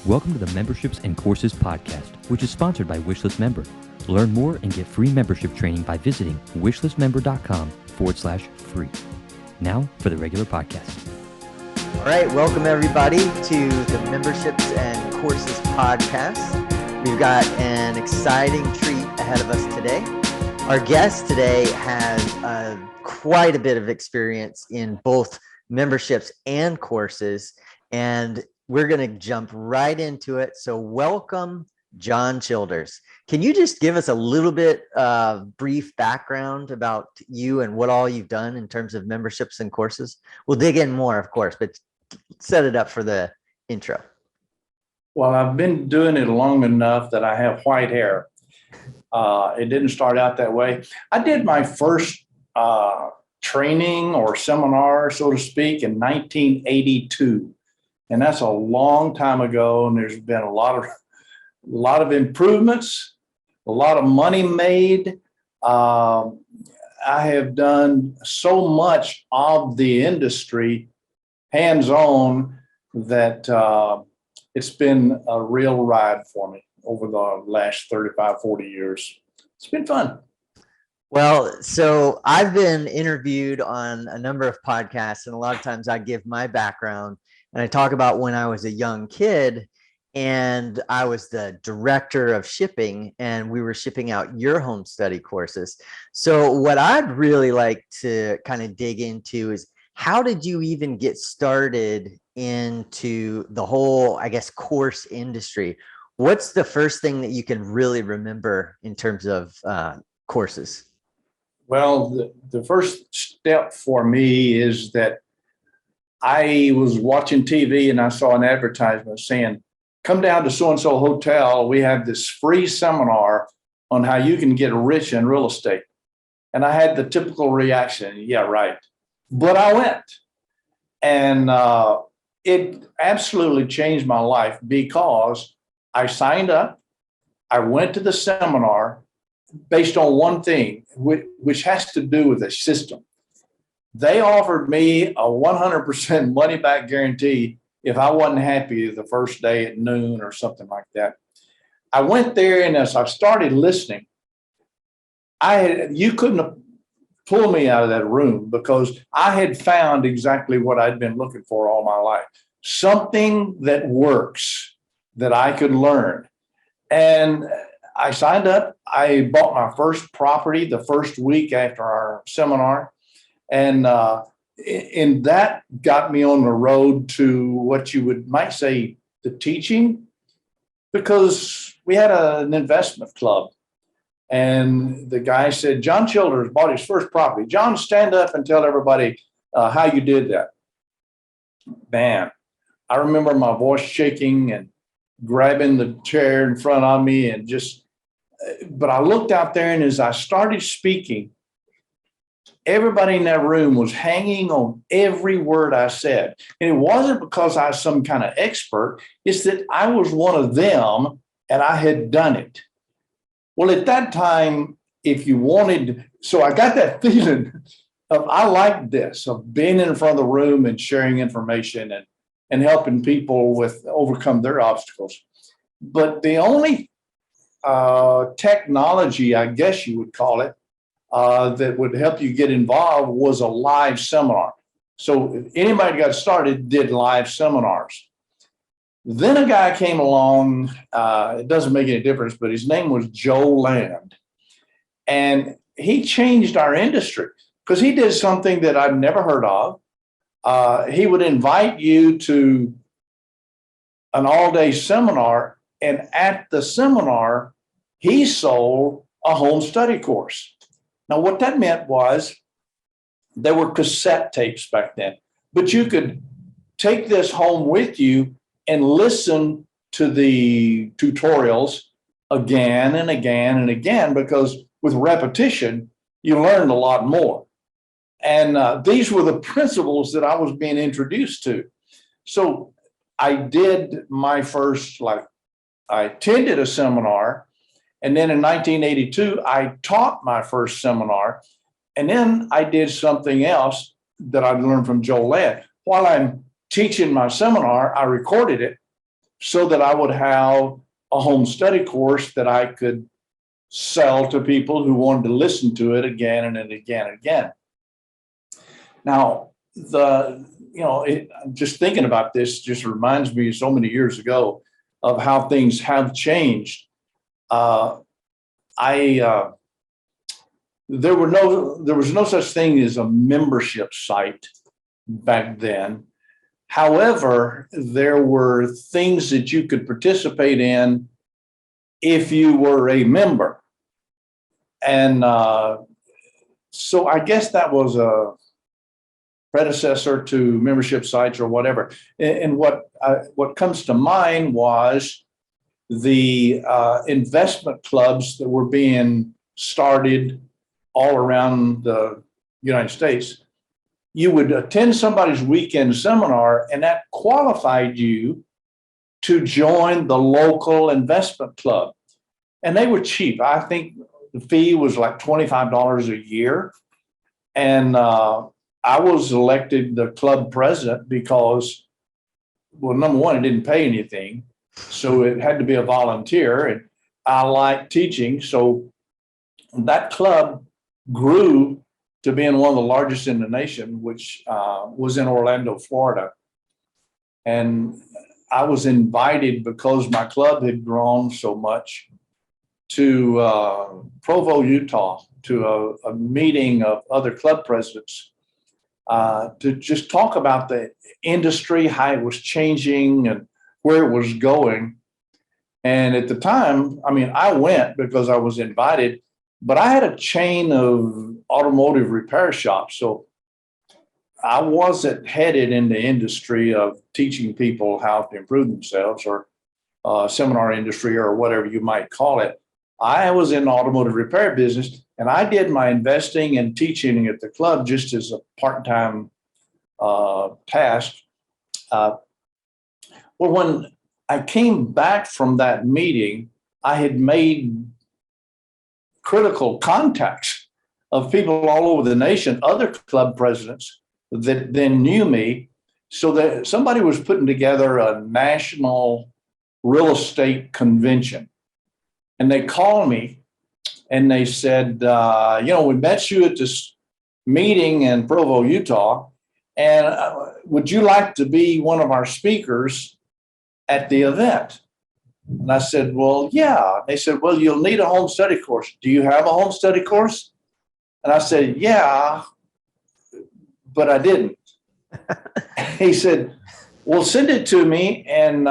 Welcome to the Memberships and Courses podcast, which is sponsored by Wishlist Member. Learn more and get free membership training by visiting wishlistmember.com/free. Now for the regular podcast. All right, welcome everybody to the Memberships and Courses podcast. We've got an exciting treat ahead of us today. Our guest today has quite a bit of experience in both memberships and courses, and we're going to jump right into it. So welcome, John Childers. Can you just give us a little bit of brief background about you and what all you've done in terms of memberships and courses? We'll dig in more, of course, but set it up for the intro. Well, I've been doing it long enough that I have white hair. It didn't start out that way. I did my first training or seminar, so to speak, in 1982. And that's a long time ago. And there's been a lot of improvements, a lot of money made. I have done so much of the industry hands-on that it's been a real ride for me over the last 35, 40 years. It's been fun. Well, so I've been interviewed on a number of podcasts, and a lot of times I give my background and I talk about when I was a young kid and I was the director of shipping and we were shipping out your home study courses. So what I'd really like to kind of dig into is, how did you even get started into the whole, I guess, course industry? What's the first thing that you can really remember in terms of courses? Well, the first step for me is that I was watching TV and I saw an advertisement saying, come down to so-and-so hotel. We have this free seminar on how you can get rich in real estate. And I had the typical reaction, yeah, right. But I went, and it absolutely changed my life because I signed up. I went to the seminar based on one thing, which has to do with a system. They offered me a 100% money back guarantee if I wasn't happy the first day at noon or something like that. I went there, and as I started listening, you couldn't have pulled me out of that room because I had found exactly what I'd been looking for all my life. Something that works that I could learn. And I signed up. I bought my first property the first week after our seminar. And that got me on the road to what you might say the teaching, because we had an investment club. And the guy said, John Childers bought his first property. John, stand up and tell everybody how you did that. Man, I remember my voice shaking and grabbing the chair in front of me and but I looked out there, and as I started speaking, everybody in that room was hanging on every word I said. And it wasn't because I was some kind of expert. It's that I was one of them and I had done it. Well, at that time, if you wanted, so I got that feeling of, I like this, of being in front of the room and sharing information and helping people overcome their obstacles. But the only technology, I guess you would call it, that would help you get involved was a live seminar. So if anybody got started, did live seminars. Then a guy came along, it doesn't make any difference, but his name was Joe Land. And he changed our industry because he did something that I've never heard of. He would invite you to an all-day seminar, and at the seminar, he sold a home study course. Now, what that meant was there were cassette tapes back then, but you could take this home with you and listen to the tutorials again and again and again, because with repetition, you learned a lot more. And these were the principles that I was being introduced to. So I did my first, I attended a seminar. And then in 1982, I taught my first seminar. And then I did something else that I learned from Joe Ladd. While I'm teaching my seminar, I recorded it. so that I would have a home study course that I could sell to people who wanted to listen to it again and again and again. Now, just thinking about this just reminds me so many years ago of how things have changed. There was no such thing as a membership site back then. However, there were things that you could participate in if you were a member. And so I guess that was a predecessor to membership sites or whatever. And what comes to mind was the investment clubs that were being started all around the United States. You would attend somebody's weekend seminar, and that qualified you to join the local investment club. And they were cheap. I think the fee was like $25 a year. And I was elected the club president because, well, number one, it didn't pay anything. So it had to be a volunteer. And I liked teaching. So that club grew to being one of the largest in the nation, which was in Orlando, Florida. And I was invited because my club had grown so much to Provo, Utah, to a meeting of other club presidents to just talk about the industry, how it was changing and where it was going. And at the time, I mean, I went because I was invited, but I had a chain of automotive repair shops. So I wasn't headed in the industry of teaching people how to improve themselves or seminar industry or whatever you might call it. I was in the automotive repair business, and I did my investing and teaching at the club just as a part-time task. Well, when I came back from that meeting, I had made critical contacts of people all over the nation, other club presidents that then knew me. So that somebody was putting together a national real estate convention. And they called me and they said, we met you at this meeting in Provo, Utah, and would you like to be one of our speakers at the event? And I said, well, yeah. They said, well, you'll need a home study course. Do you have a home study course? And I said, yeah, but I didn't. He said, well, send it to me. And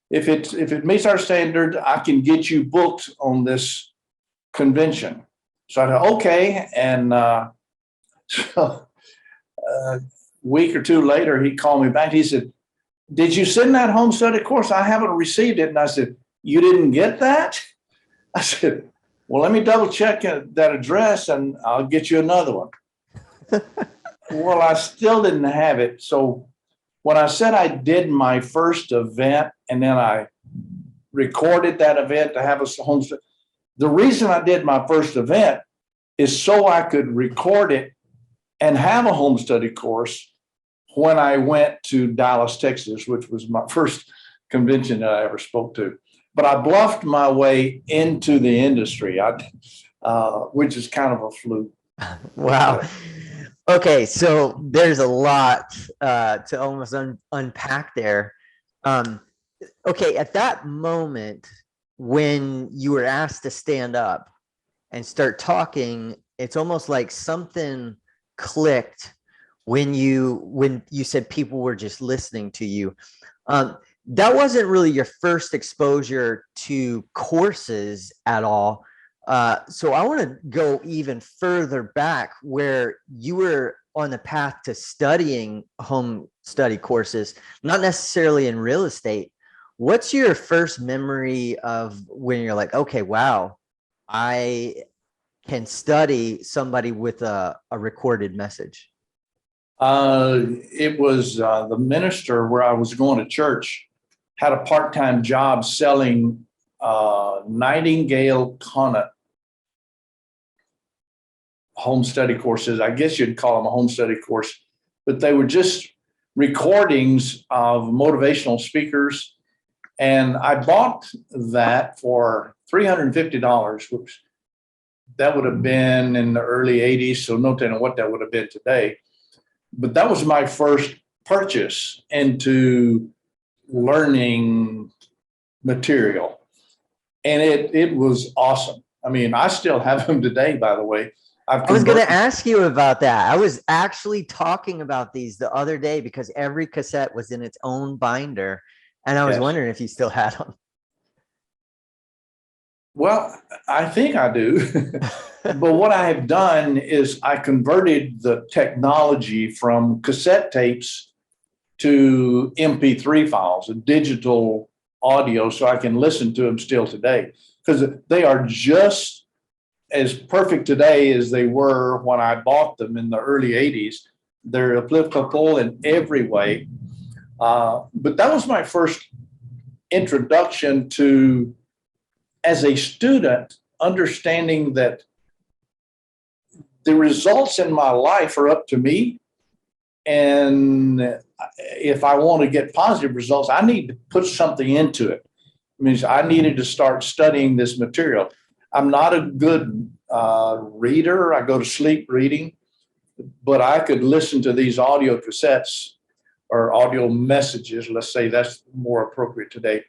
if it meets our standard, I can get you booked on this convention. So I said, okay. And so a week or two later, he called me back. He said, did you send that home study course? I haven't received it. And I said, you didn't get that? I said, well, let me double check that address and I'll get you another one. Well, I still didn't have it. So when I said I did my first event and then I recorded that event to have a home study, the reason I did my first event is so I could record it and have a home study course when I went to Dallas, Texas, which was my first convention that I ever spoke to. But I bluffed my way into the industry, which is kind of a fluke. Wow. Okay, so there's a lot to almost unpack there. Okay, at that moment when you were asked to stand up and start talking, it's almost like something clicked when you said people were just listening to you. That wasn't really your first exposure to courses at all. So I want to go even further back where you were on the path to studying home study courses, not necessarily in real estate. What's your first memory of when you're like, okay, wow, I can study somebody with a recorded message? It was the minister where I was going to church had a part-time job selling Nightingale Conant home study courses. I guess you'd call them a home study course, but they were just recordings of motivational speakers. And I bought that for $350, which that would have been in the early 80s. So no telling what that would have been today. But that was my first purchase into learning material. And it was awesome. I mean, I still have them today, by the way. I was going to ask you about that. I was actually talking about these the other day because every cassette was in its own binder. And I was wondering if you still had them. Well, I think I do. But what I have done is I converted the technology from cassette tapes to MP3 files, a digital audio, so I can listen to them still today, because they are just as perfect today as they were when I bought them in the early 80s. They're applicable in every way. But that was my first introduction to, as a student, understanding that the results in my life are up to me. And if I want to get positive results, I need to put something into it. It means I needed to start studying this material. I'm not a good reader. I go to sleep reading, but I could listen to these audio cassettes or audio messages. Let's say that's more appropriate today.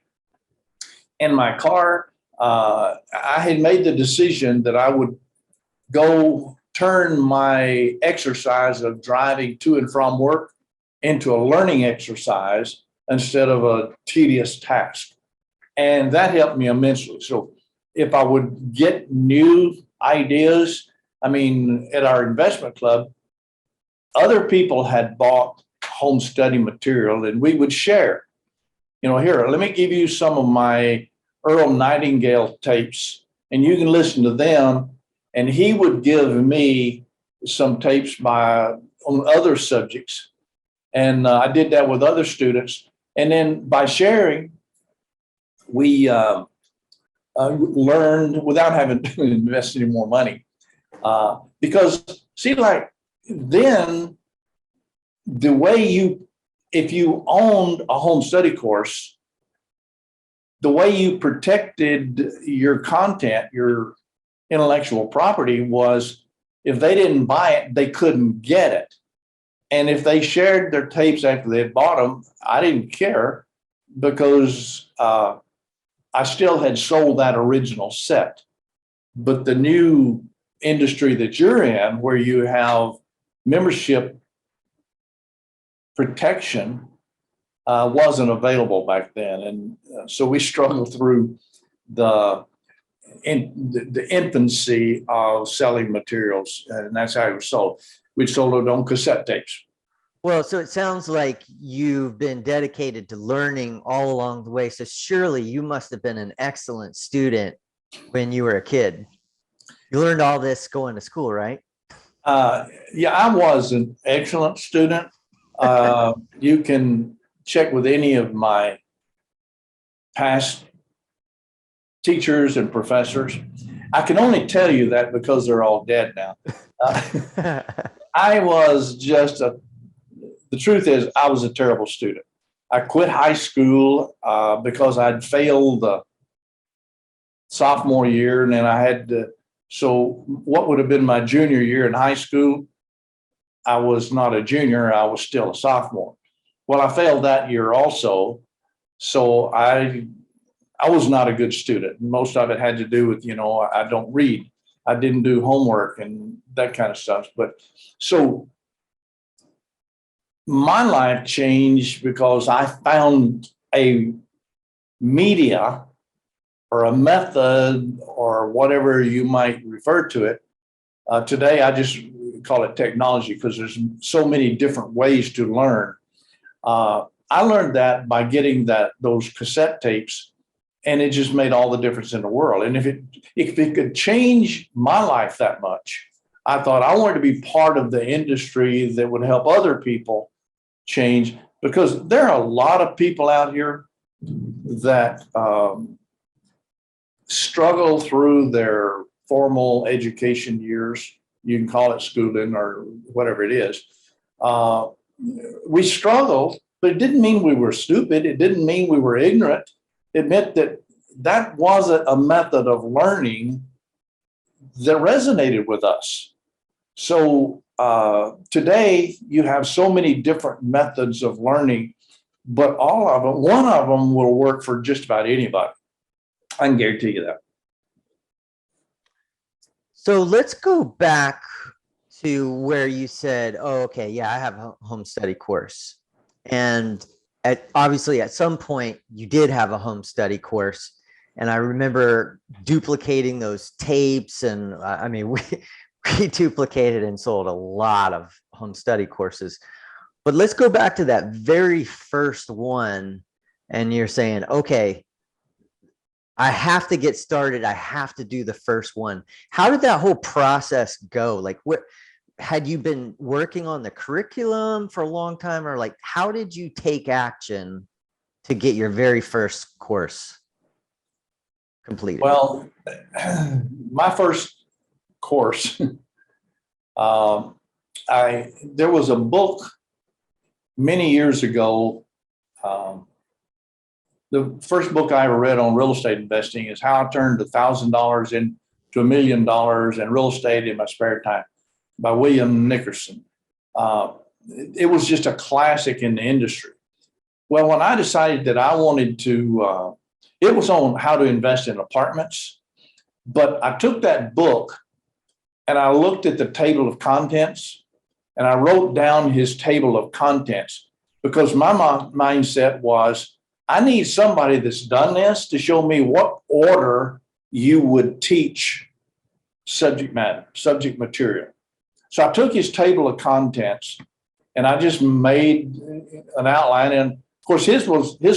In my car, I had made the decision that I would go turn my exercise of driving to and from work into a learning exercise instead of a tedious task. And that helped me immensely. So if I would get new ideas, I mean, at our investment club, other people had bought home study material and we would share. You know, here, let me give you some of my Earl Nightingale tapes and you can listen to them. And he would give me some tapes on other subjects. And I did that with other students. And then by sharing, we learned without having to invest any more money. Because, see, like then the way if you owned a home study course, the way you protected your content, your intellectual property, was if they didn't buy it, they couldn't get it. And if they shared their tapes after they had bought them, I didn't care because I still had sold that original set. But the new industry that you're in, where you have membership protection, wasn't available back then. And so we struggled through the infancy of selling materials, and that's how it was sold. We sold it on cassette tapes. Well, so it sounds like you've been dedicated to learning all along the way. So surely you must have been an excellent student when you were a kid. You learned all this going to school, right? Yeah, I was an excellent student. You can check with any of my past teachers and professors. I can only tell you that because they're all dead now. I was just the truth is I was a terrible student. I quit high school because I'd failed the sophomore year, and then I had to, so what would have been my junior year in high school, I was not a junior, I was still a sophomore. Well, I failed that year also. So I was not a good student. Most of it had to do with, I don't read. I didn't do homework and that kind of stuff. But so my life changed because I found a media or a method or whatever you might refer to it. Today, I just call it technology because there's so many different ways to learn. I learned that by getting those cassette tapes, and it just made all the difference in the world. And if it could change my life that much, I thought I wanted to be part of the industry that would help other people change, because there are a lot of people out here that struggle through their formal education years. You can call it schooling or whatever it is. we struggled, but it didn't mean we were stupid. It didn't mean we were ignorant. It meant that that wasn't a method of learning that resonated with us. So today you have so many different methods of learning, but all of them, one of them will work for just about anybody. I can guarantee you that. So let's go back to where you said, oh, okay, yeah, I have a home study course. And obviously at some point you did have a home study course. And I remember duplicating those tapes. And I mean, we duplicated and sold a lot of home study courses. But let's go back to that very first one. And you're saying, okay, I have to get started. I have to do the first one. How did that whole process go? Like, what had you been working on the curriculum for a long time, or like, how did you take action to get your very first course completed? Well, my first course, there was a book many years ago. The first book I ever read on real estate investing is How I Turned $1,000 into $1 Million in Real Estate in My Spare Time by William Nickerson. It was just a classic in the industry. Well, when I decided that I wanted to, it was on how to invest in apartments, but I took that book and I looked at the table of contents and I wrote down his table of contents because my mindset was, I need somebody that's done this to show me what order you would teach subject material. So I took his table of contents and I just made an outline. And of course, his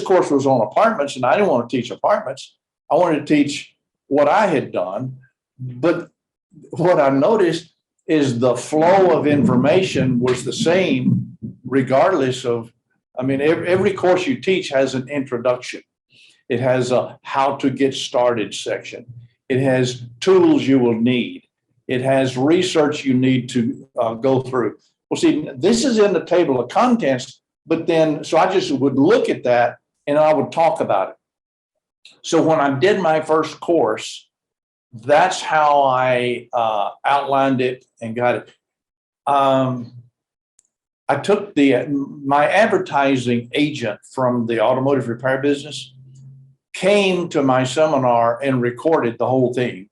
course was on apartments, and I didn't want to teach apartments. I wanted to teach what I had done. But what I noticed is the flow of information was the same regardless of, I mean, every course you teach has an introduction. It has a how to get started section. It has tools you will need. It has research you need to go through. Well, see, this is in the table of contents, but then, so I just would look at that and I would talk about it. So when I did my first course, that's how I outlined it and got it. I took my advertising agent from the automotive repair business came to my seminar and recorded the whole thing.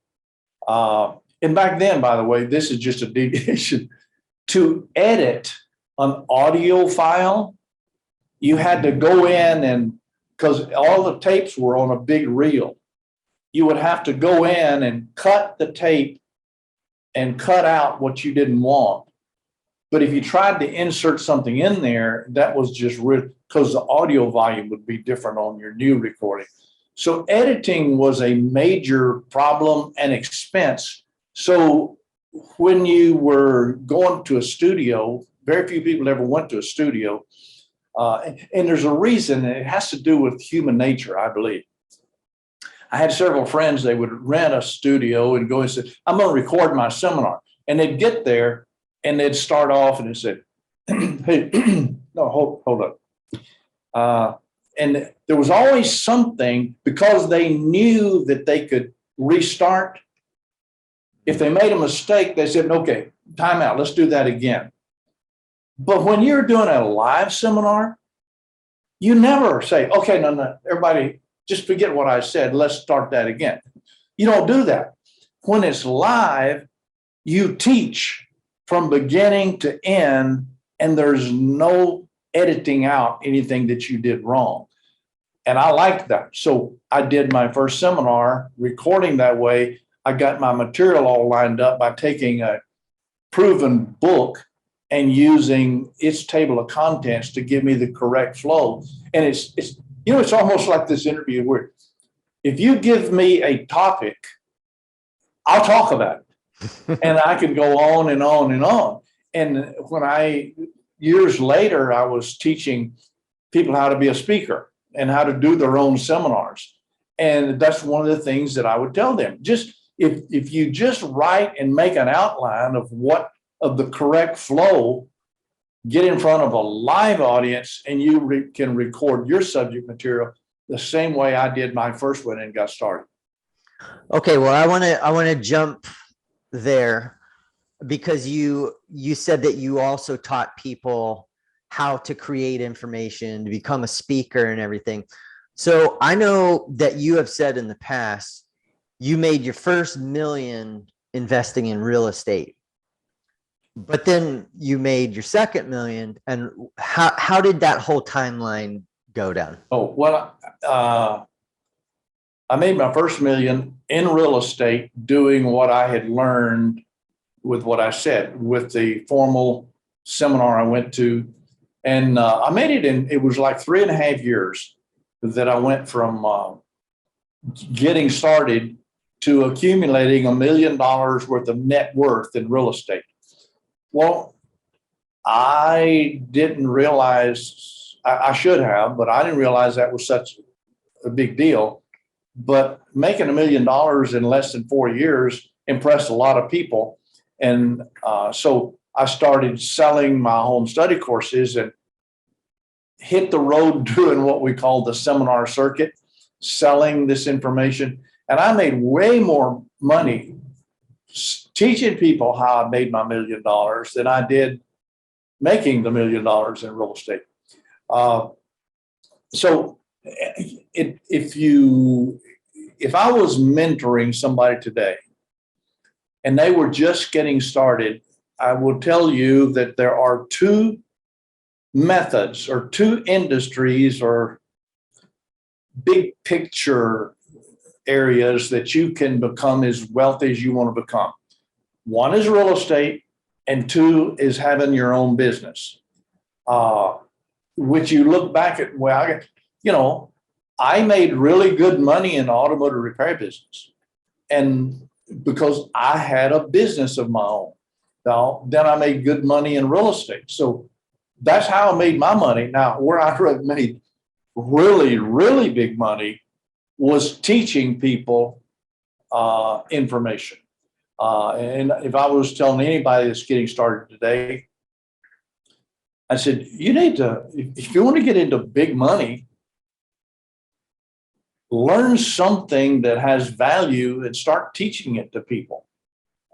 And back then, by the way, this is just a deviation. To edit an audio file, you had to go in and, because all the tapes were on a big reel, you would have to go in and cut the tape and cut out what you didn't want. But if you tried to insert something in there, that was just because the audio volume would be different on your new recording. So editing was a major problem and expense. So when you were going to a studio, very few people ever went to a studio. And there's a reason, and it has to do with human nature, I believe. I had several friends, they would rent a studio and go and say, I'm going to record my seminar. And they'd get there and they'd start off and they said, hey, no, hold up. And there was always something, because they knew that they could restart. If they made a mistake, they said, okay, time out, let's do that again. But when you're doing a live seminar, you never say, okay, no, everybody, just forget what I said. Let's start that again. You don't do that. When it's live, you teach from beginning to end, and there's no editing out anything that you did wrong. And I liked that. So I did my first seminar recording that way. I got my material all lined up by taking a proven book and using its table of contents to give me the correct flow. And it's it's almost like this interview where if you give me a topic, I'll talk about it. And I can go on and on and on. And years later, I was teaching people how to be a speaker and how to do their own seminars. And that's one of the things that I would tell them. Just if you just write and make an outline of the correct flow, get in front of a live audience and you can record your subject material the same way I did my first one and got started. Okay, well, I want to jump there because you said that you also taught people how to create information, to become a speaker and everything. So I know that you have said in the past, you made your first $1 million investing in real estate, but then you made your second $1 million. And how did that whole timeline go down? Oh, well, I made my first $1 million in real estate doing what I had learned with what I said, with the formal seminar I went to. And I made it it was like 3.5 years that I went from getting started to accumulating $1 million worth of net worth in real estate. Well, I didn't realize, I should have, but I didn't realize that was such a big deal. But making $1 million in less than 4 years impressed a lot of people. And so I started selling my home study courses and hit the road doing what we call the seminar circuit, selling this information. And I made way more money teaching people how I made my $1 million than I did making the $1 million in real estate. So if I was mentoring somebody today and they were just getting started, I will tell you that there are two methods or two industries or big picture areas that you can become as wealthy as you want to become. One is real estate, and two is having your own business. Which you look back at, well, I made really good money in the automotive repair business, and because I had a business of my own. Now, then I made good money in real estate. So that's how I made my money. Now, where I made really, really big money was teaching people information. And if I was telling anybody that's getting started today, I said, you need to, if you want to get into big money, learn something that has value and start teaching it to people.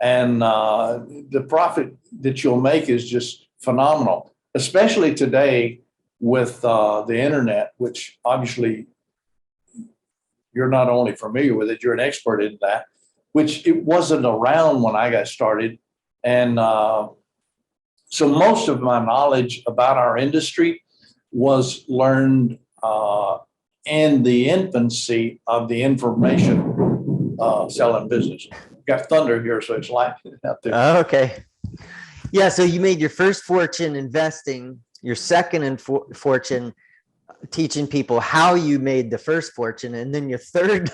And the profit that you'll make is just phenomenal, especially today with the internet, which obviously you're not only familiar with it, you're an expert in that, which it wasn't around when I got started. And so most of my knowledge about our industry was learned in the infancy of the information selling business. Got thunder here, so it's light out there. Oh, okay. Yeah. So you made your first fortune investing, your second fortune teaching people how you made the first fortune, and then your third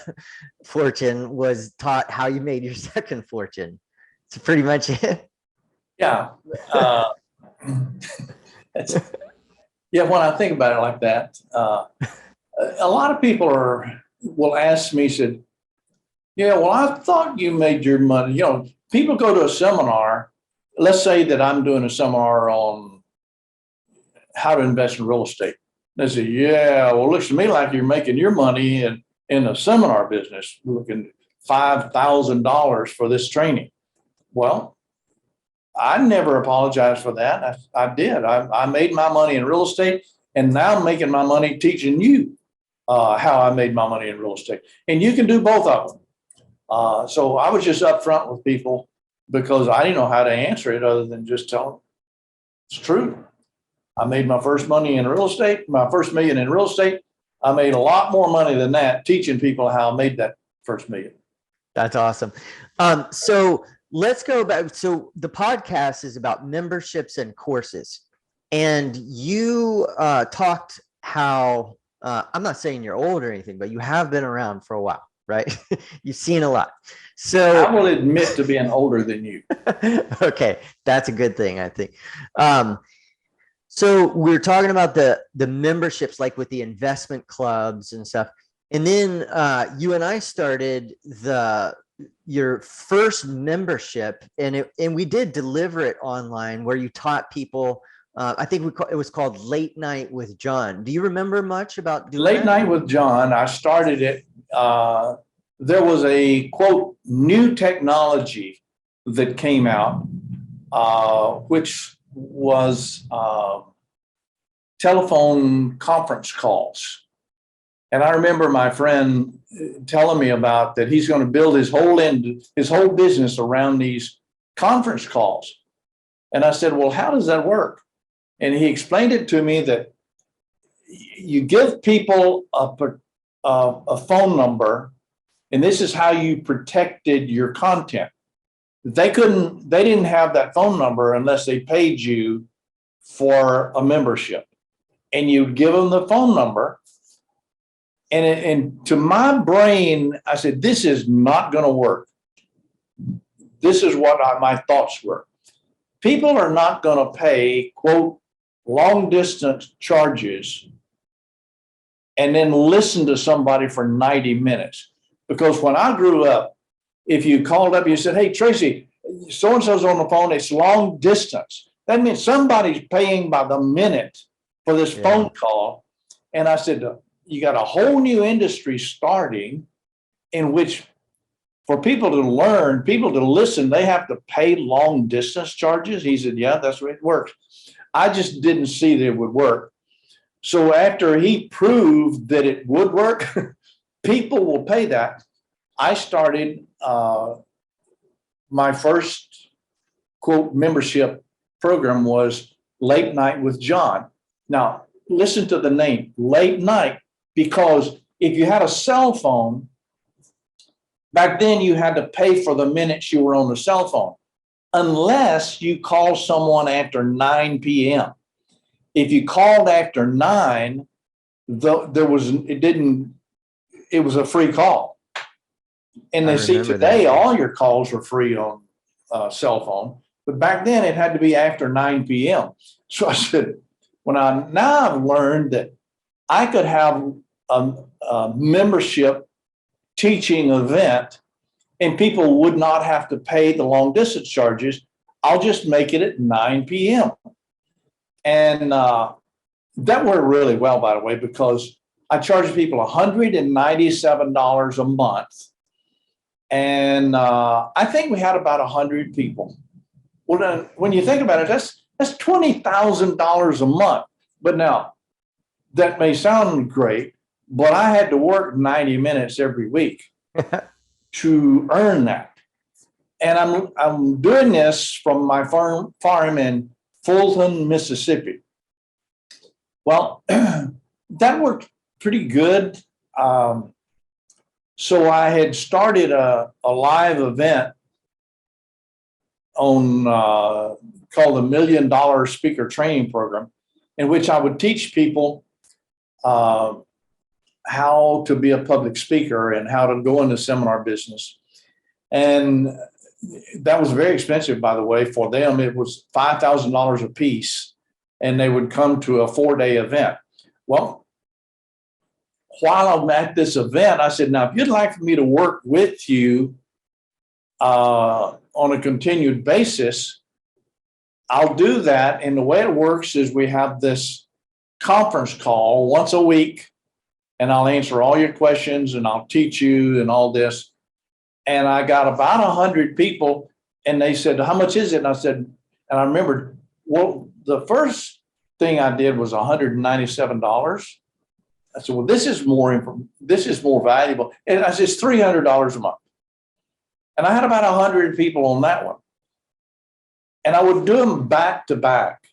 fortune was taught how you made your second fortune. It's pretty much it. Yeah. Yeah. When I think about it like that, a lot of people will ask me, said, yeah, well, I thought you made your money. People go to a seminar. Let's say that I'm doing a seminar on how to invest in real estate. They say, yeah, well, it looks to me like you're making your money in a seminar business, looking $5,000 for this training. Well, I never apologized for that. I did. I made my money in real estate, and now I'm making my money teaching you how I made my money in real estate. And you can do both of them. So I was just upfront with people because I didn't know how to answer it other than just tell them it's true. I made my first money in real estate, my first $1 million in real estate. I made a lot more money than that teaching people how I made that first $1 million. That's awesome. So let's go back. So the podcast is about memberships and courses. And you talked how, I'm not saying you're old or anything, but you have been around for a while, right? You've seen a lot. So I will admit to being older than you. Okay. That's a good thing, I think. So we're talking about the memberships, like with the investment clubs and stuff. And then you and I started your first membership, and we did deliver it online, where you taught people I think it was called Late Night with John. Do you remember much about doing Late that? Night with John, I started it. There was a, quote, new technology that came out, which was telephone conference calls. And I remember my friend telling me about that he's going to build his whole business around these conference calls. And I said, well, how does that work? And he explained it to me that you give people a phone number, and this is how you protected your content. They didn't have that phone number unless they paid you for a membership. And you'd give them the phone number. And to my brain, I said, this is not going to work. This is what my thoughts were. People are not going to pay, quote, long distance charges and then listen to somebody for 90 minutes. Because when I grew up, if you called up, you said, hey, Tracy, so-and-so's on the phone, it's long distance. That means somebody's paying by the minute for this phone call. And I said, you got a whole new industry starting in which for people to learn, people to listen, they have to pay long distance charges. He said, yeah, that's the way it works. I just didn't see that it would work. So after he proved that it would work, people will pay that. I started my first, quote, membership program was Late Night with John. Now, listen to the name, Late Night, because if you had a cell phone, back then you had to pay for the minutes you were on the cell phone, unless you call someone after 9 p.m. If you called after 9, it was a free call. And they see today all your calls are free on cell phone, but back then it had to be after 9 p.m. So I said, now I've learned that I could have a membership teaching event and people would not have to pay the long distance charges. I'll just make it at 9 p.m. And that worked really well, by the way, because I charged people $197 a month. And I think we had about 100 people. Well, then, when you think about it, that's $20,000 a month. But now, that may sound great, but I had to work 90 minutes every week to earn that. And I'm doing this from my farm in Fulton, Mississippi. Well, that worked pretty good. So I had started a live event on called the $1 Million Speaker Training Program, in which I would teach people how to be a public speaker and how to go into seminar business. And that was very expensive, by the way, for them. It was $5,000 a piece, and they would come to a 4-day event. Well, while I'm at this event, I said, now, if you'd like for me to work with you on a continued basis, I'll do that. And the way it works is we have this conference call once a week, and I'll answer all your questions and I'll teach you and all this. And I got about 100 people, and they said, how much is it? And I said, and I remembered, well, the first thing I did was $197. I said, well, this is more valuable. And I said, it's $300 a month. And I had about 100 people on that one. And I would do them back to back.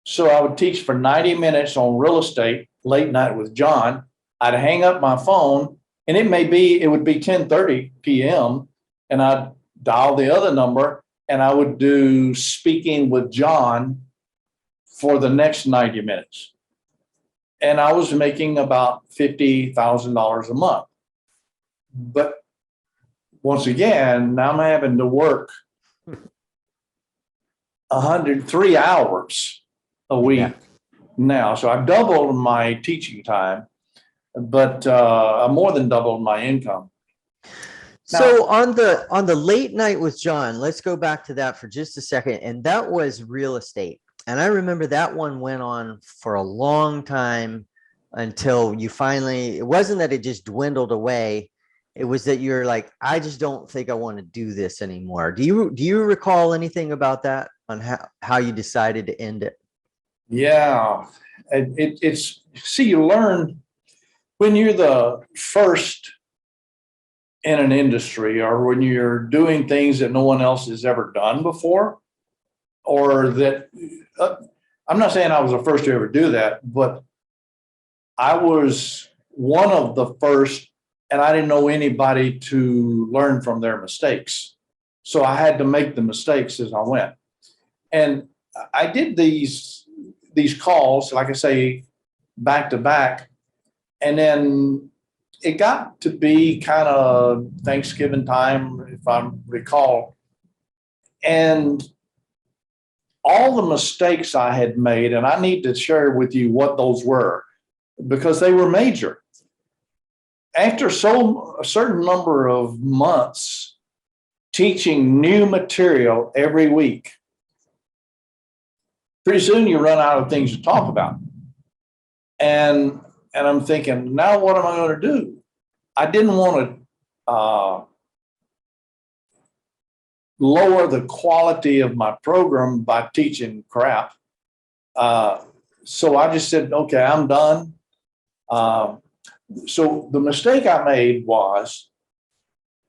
So I would teach for 90 minutes on real estate, Late Night with John. I'd hang up my phone, and it would be 10:30 p.m. and I'd dial the other number, and I would do Speaking with John for the next 90 minutes. And I was making about $50,000 a month. But once again, now I'm having to work 103 hours a week now. So I've doubled my teaching time, but I more than doubled my income. So on the Late Night with John, let's go back to that for just a second. And that was real estate. And I remember that one went on for a long time until you finally, it wasn't that it just dwindled away. It was that you're like, I just don't think I want to do this anymore. Do you recall anything about that on how you decided to end it? Yeah. It's, see, you learn when you're the first in an industry, or when you're doing things that no one else has ever done before, or that I'm not saying I was the first to ever do that, but I was one of the first, and I didn't know anybody to learn from their mistakes. So I had to make the mistakes as I went. And I did these calls, like I say, back to back. And then it got to be kind of Thanksgiving time, if I recall. And all the mistakes I had made, and I need to share with you what those were because they were major. After a certain number of months teaching new material every week, pretty soon you run out of things to talk about. And I'm thinking, now what am I going to do? I didn't want to lower the quality of my program by teaching crap. So I just said, okay, I'm done. So the mistake I made was,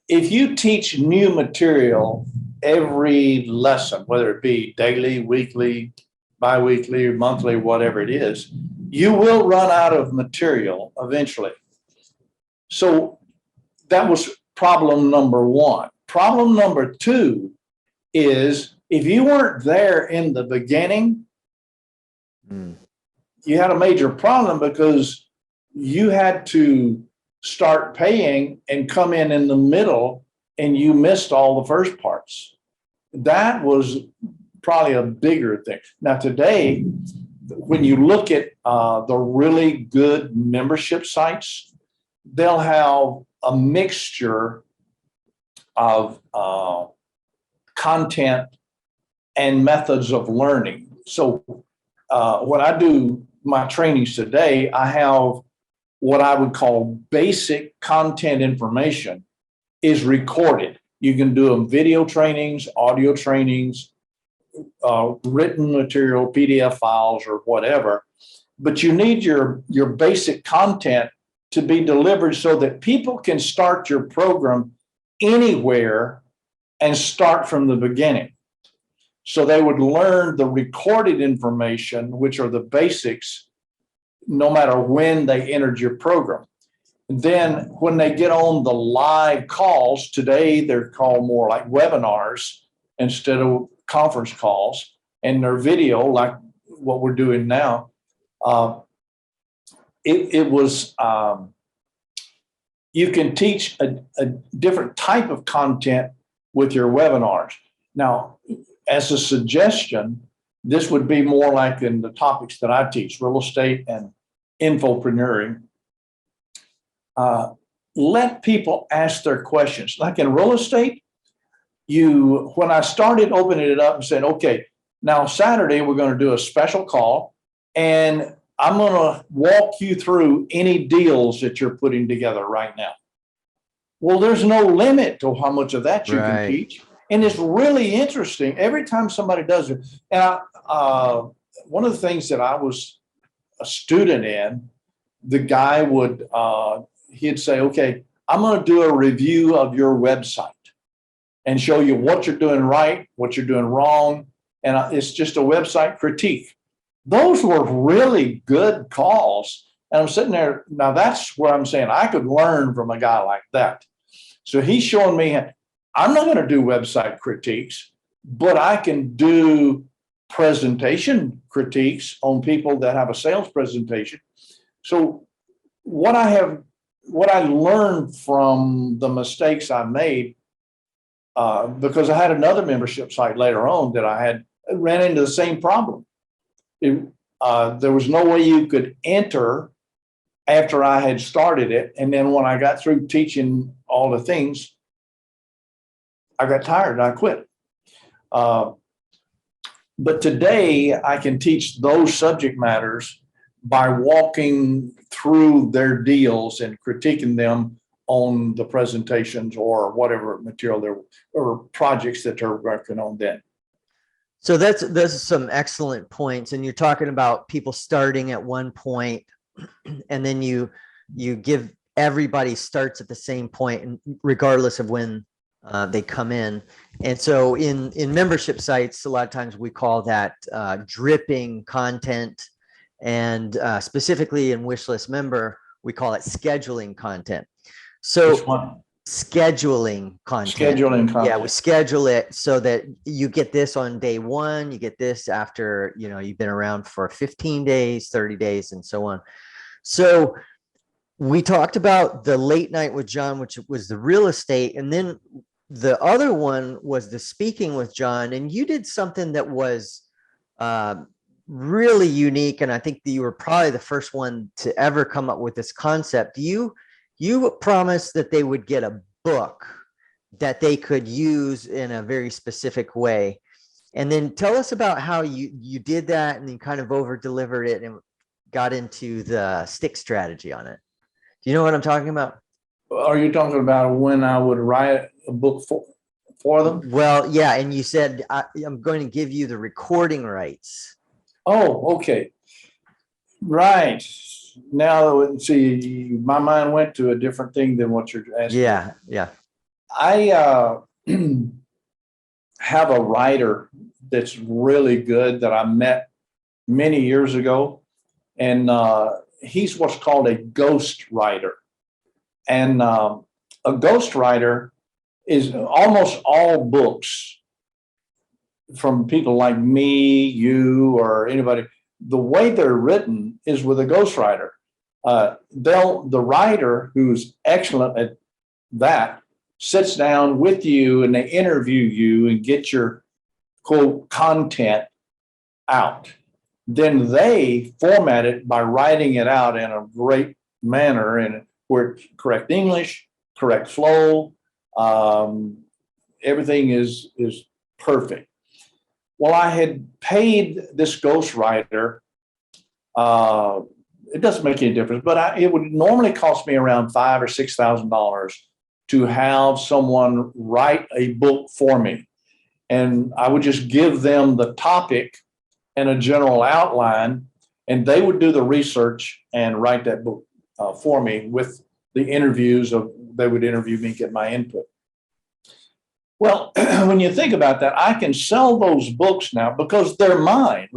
if you teach new material every lesson, whether it be daily, weekly, biweekly, monthly, whatever it is, you will run out of material eventually. So that was problem number one. Problem number two is, if you weren't there in the beginning, you had a major problem because you had to start paying and come in the middle, and you missed all the first parts. That was probably a bigger thing. Now today, when you look at the really good membership sites, they'll have a mixture of content and methods of learning. So when I do my trainings today, I have what I would call basic content information is recorded. You can do them video trainings, audio trainings, written material, PDF files, or whatever. But you need your basic content to be delivered so that people can start your program anywhere and start from the beginning. So they would learn the recorded information, which are the basics, no matter when they entered your program. And then when they get on the live calls, today they're called more like webinars instead of conference calls, and they're video like what we're doing now. It was, you can teach a different type of content with your webinars. Now, as a suggestion, this would be more like in the topics that I teach, real estate and infopreneuring. Let people ask their questions. Like in real estate, when I started opening it up and said, okay, now Saturday we're going to do a special call, and I'm going to walk you through any deals that you're putting together right now. Well, there's no limit to how much of that you can teach. And it's really interesting every time somebody does it. And one of the things that I was a student in, the guy would, he'd say, okay, I'm going to do a review of your website and show you what you're doing right, what you're doing wrong. And it's just a website critique. Those were really good calls. And I'm sitting there. Now that's where I'm saying I could learn from a guy like that. So he's showing me, I'm not going to do website critiques, but I can do presentation critiques on people that have a sales presentation. So what I learned from the mistakes I made, because I had another membership site later on that I ran into the same problem. There was no way you could enter after I had started it. And then when I got through teaching all the things, I got tired and I quit. But today I can teach those subject matters by walking through their deals and critiquing them on the presentations or whatever material there or projects that they're working on then. So that's some excellent points. And you're talking about people starting at one point, and then you give everybody starts at the same point, regardless of when they come in. And so in membership sites, a lot of times we call that dripping content. And specifically in Wishlist Member, we call it scheduling content. So scheduling content. Yeah, we schedule it so that you get this on day one, you get this after, you've been around for 15 days, 30 days, and so on. So we talked about the late night with John, which was the real estate. And then the other one was the speaking with John. And you did something that was really unique. And I think that you were probably the first one to ever come up with this concept. You promised that they would get a book that they could use in a very specific way. And then tell us about how you did that, and then kind of over delivered it and got into the stick strategy on it. Do you know what I'm talking about? Are you talking about when I would write a book for them? Well, yeah. And you said, I'm going to give you the recording rights. Oh, okay. Right. Now, see, my mind went to a different thing than what you're asking. Yeah. I have a writer that's really good that I met many years ago. And he's what's called a ghost writer. And a ghost writer is almost all books from people like me, you, or anybody. The way they're written is with a ghostwriter. The writer, who's excellent at that, sits down with you and they interview you and get your quote content out. Then they format it by writing it out in a great manner and where it's correct English, correct flow. Everything is perfect. Well, I had paid this ghostwriter. It doesn't make any difference, but it would normally cost me around $5,000 or $6,000 to have someone write a book for me. And I would just give them the topic and a general outline, and they would do the research and write that book for me with the interviews they would interview me, get my input. Well, when you think about that, I can sell those books now because they're mine.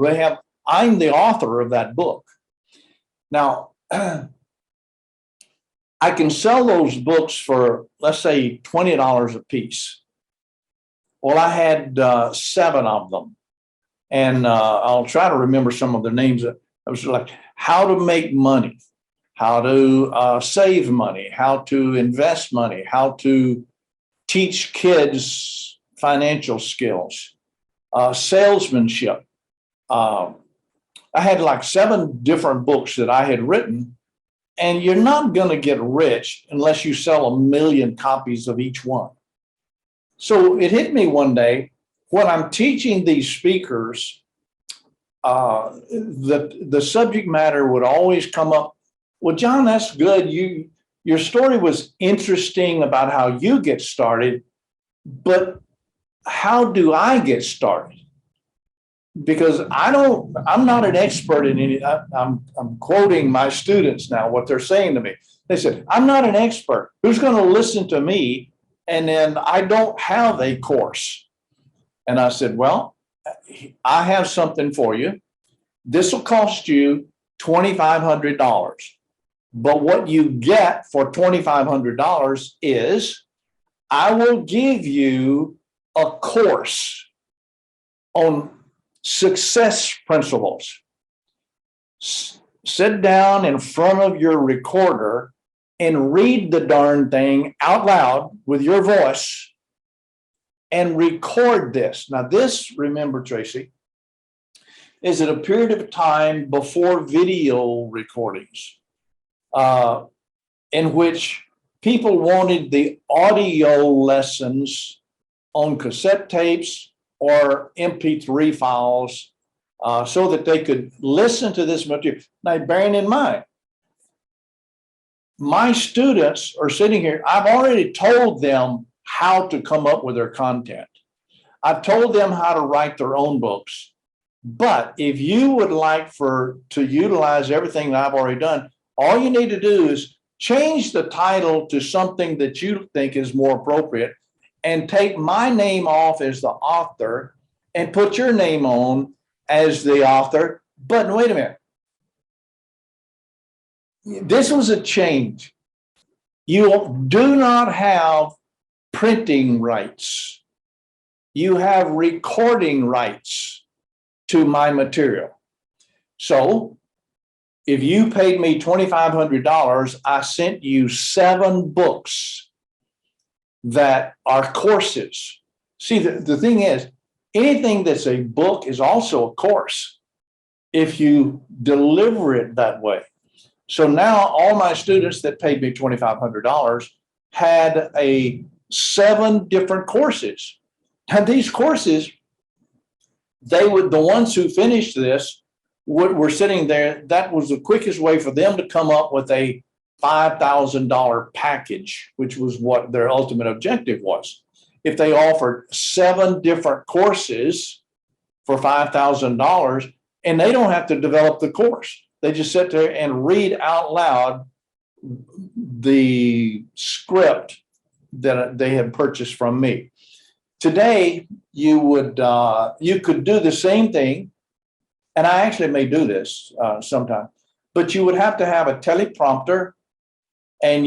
I'm the author of that book. Now, I can sell those books for, let's say, $20 a piece. Well, I had 7 of them. And I'll try to remember some of the names. I was like, how to make money, how to save money, how to invest money, how to teach kids financial skills, salesmanship. I had like 7 different books that I had written, and you're not going to get rich unless you sell 1 million copies of each one. So it hit me one day when I'm teaching these speakers, the subject matter would always come up. Well, John, that's good. Your story was interesting about how you get started, but how do I get started? Because I'm not an expert in any. I'm quoting my students now, what they're saying to me. They said, I'm not an expert. Who's going to listen to me? And then I don't have a course. And I said, well, I have something for you. This will cost you $2,500. But what you get for $2,500 is I will give you a course on success principles. Sit down in front of your recorder and read the darn thing out loud with your voice and record this. Now, this, remember, Tracy, is at a period of time before video recordings, in which people wanted the audio lessons on cassette tapes or MP3 files so that they could listen to this material. Now, bearing in mind, my students are sitting here. I've already told them how to come up with their content. I've told them how to write their own books. But if you would like to utilize everything that I've already done, all you need to do is change the title to something that you think is more appropriate and take my name off as the author and put your name on as the author. But wait a minute. This was a change. You do not have printing rights. You have recording rights to my material. So if you paid me $2,500, I sent you 7 books that are courses. See, the thing is, anything that's a book is also a course if you deliver it that way. So now all my students that paid me $2,500 had 7 different courses. And these courses, the ones who finished this were sitting there. That was the quickest way for them to come up with a $5,000 package, which was what their ultimate objective was. If they offered 7 different courses for $5,000, and they don't have to develop the course. They just sit there and read out loud the script that they had purchased from me. Today, you could do the same thing, and I actually may do this sometime, but you would have to have a teleprompter, and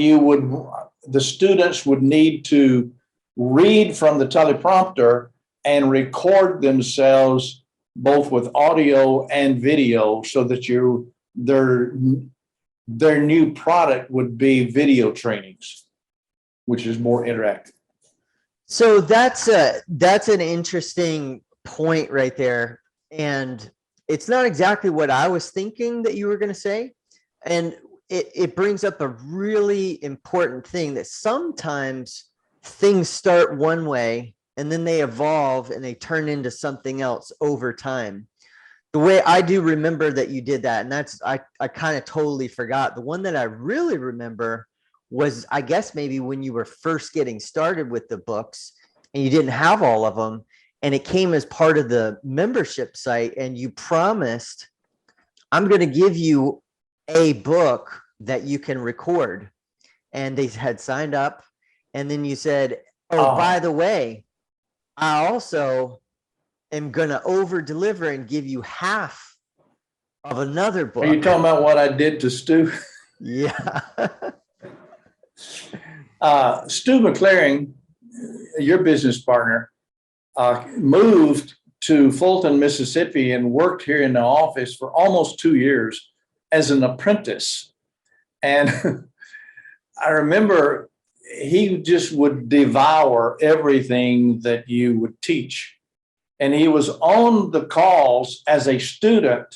the students would need to read from the teleprompter and record themselves both with audio and video so that their new product would be video trainings, which is more interactive. So that's an interesting point right there. And it's not exactly what I was thinking that you were going to say. And it brings up a really important thing, that sometimes things start one way and then they evolve and they turn into something else over time. The way I do remember that you did that, and I kind of totally forgot. The one that I really remember was, I guess, maybe when you were first getting started with the books and you didn't have all of them, and it came as part of the membership site, and you promised, I'm going to give you a book that you can record. And they had signed up, and then you said, by the way, I also am going to over deliver and give you half of another book. Are you talking about what I did to Stu? Yeah. Stu McClaring, your business partner, moved to Fulton, Mississippi, and worked here in the office for almost 2 years as an apprentice. And I remember he just would devour everything that you would teach. And he was on the calls as a student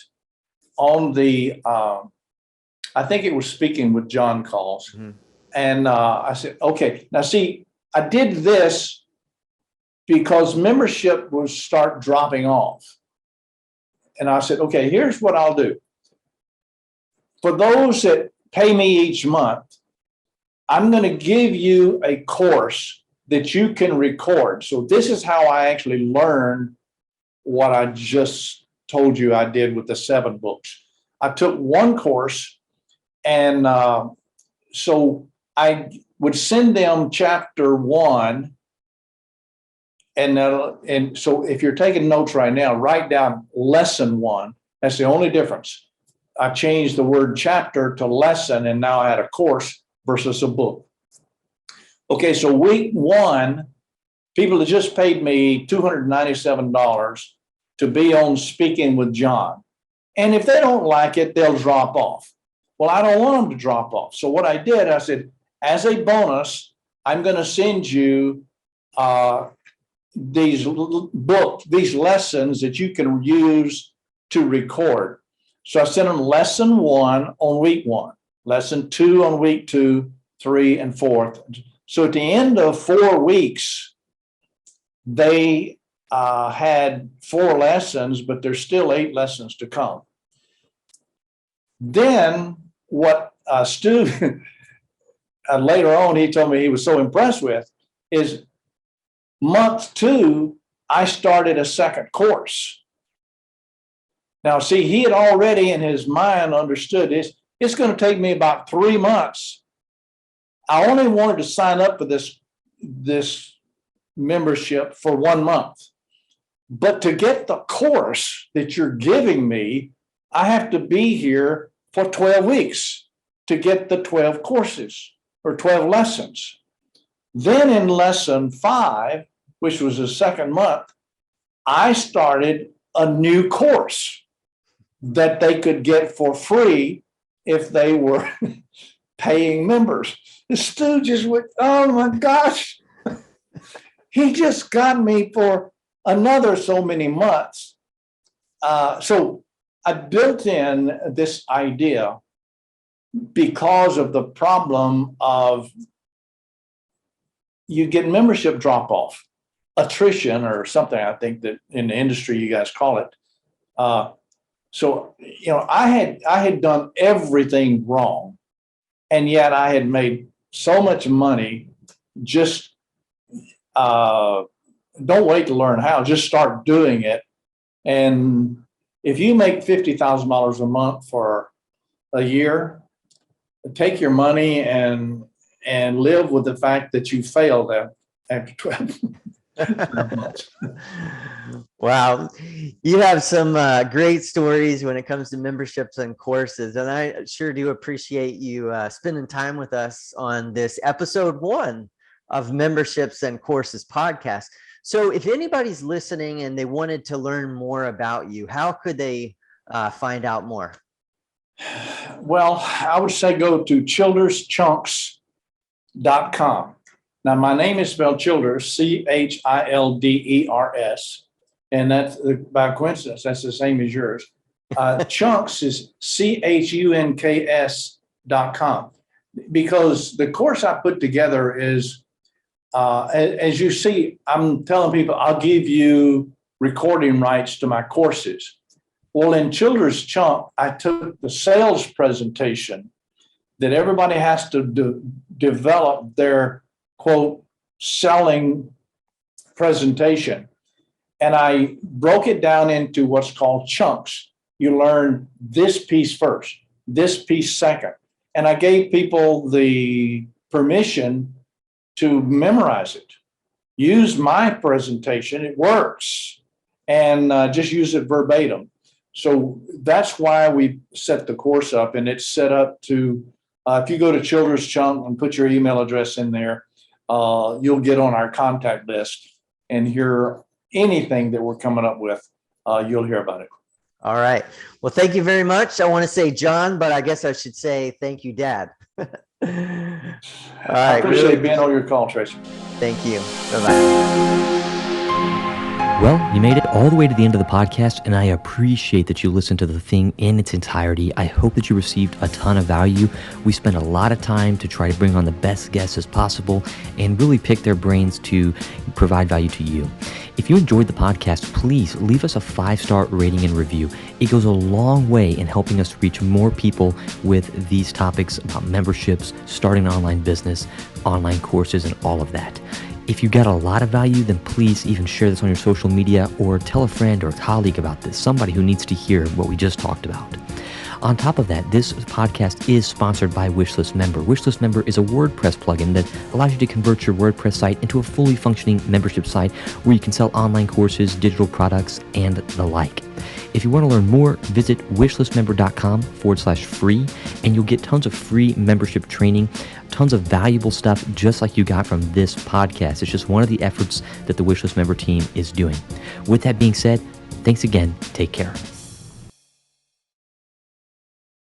on the, I think it was Speaking with John calls. Mm-hmm. And I said, okay, now see, I did this because membership would start dropping off. And I said, okay, here's what I'll do. For those that pay me each month, I'm going to give you a course that you can record. So this is how I actually learned what I just told you I did with the 7 books. I took one course, and so I would send them chapter 1. And so if you're taking notes right now, write down lesson 1. That's the only difference. I changed the word chapter to lesson, and now I had a course versus a book. Okay, so week 1, people that just paid me $297 to be on Speaking with John. And if they don't like it, they'll drop off. Well, I don't want them to drop off. So what I did, I said, as a bonus, I'm going to send you these books, these lessons that you can use to record. So I sent them lesson 1 on week 1, lesson 2 on week 2, 3, and 4. So at the end of 4 weeks, they had 4 lessons, but there's still 8 lessons to come. Then what Stu later on, he told me he was so impressed with is month 2, I started a second course. Now, see, he had already in his mind understood this. It's going to take me about 3 months. I only wanted to sign up for this membership for 1 month. But to get the course that you're giving me, I have to be here for 12 weeks to get the 12 courses or 12 lessons. Then in lesson 5, which was the second month, I started a new course that they could get for free if they were paying members. The Stu just went, oh my gosh, he just got me for another so many months. So I built in this idea because of the problem of you get membership drop off, attrition or something, I think that in the industry you guys call it. So, I had done everything wrong, and yet I had made so much money. Just don't wait to learn how, just start doing it. And if you make $50,000 a month for a year, take your money and live with the fact that you failed after 12 months. Wow. You have some great stories when it comes to memberships and courses. And I sure do appreciate you spending time with us on this episode 1 of Memberships and Courses podcast. So if anybody's listening and they wanted to learn more about you, how could they find out more? Well, I would say go to childerschunks.com. Now, my name is spelled Childers, Childers, and that's by coincidence, that's the same as yours. Chunks is CHUNKS.com, because the course I put together is, as you see, I'm telling people I'll give you recording rights to my courses. Well, in Childers Chunk, I took the sales presentation that everybody has to develop their quote selling presentation, and I broke it down into what's called chunks. You learn this piece first, this piece second, and I gave people the permission to memorize it. Use my presentation, it works, and just use it verbatim. So that's why we set the course up, and it's set up to, if you go to Childers Chunk and put your email address in there, you'll get on our contact list and hear anything that we're coming up with. You'll hear about it. All right. Well, thank you very much. I want to say John, but I guess I should say thank you, Dad. All right. I appreciate being on your call, Tracy. Thank you. Bye-bye. Well, you made it all the way to the end of the podcast, and I appreciate that you listened to the thing in its entirety. I hope that you received a ton of value. We spent a lot of time to try to bring on the best guests as possible and really pick their brains to provide value to you. If you enjoyed the podcast, please leave us a 5-star rating and review. It goes a long way in helping us reach more people with these topics about memberships, starting an online business, online courses, and all of that. If you got a lot of value, then please even share this on your social media or tell a friend or a colleague about this, somebody who needs to hear what we just talked about. On top of that, this podcast is sponsored by Wishlist Member. Wishlist Member is a WordPress plugin that allows you to convert your WordPress site into a fully functioning membership site where you can sell online courses, digital products, and the like. If you want to learn more, visit wishlistmember.com/free, and you'll get tons of free membership training, tons of valuable stuff just like you got from this podcast. It's just one of the efforts that the Wishlist Member team is doing. With that being said, thanks again. Take care.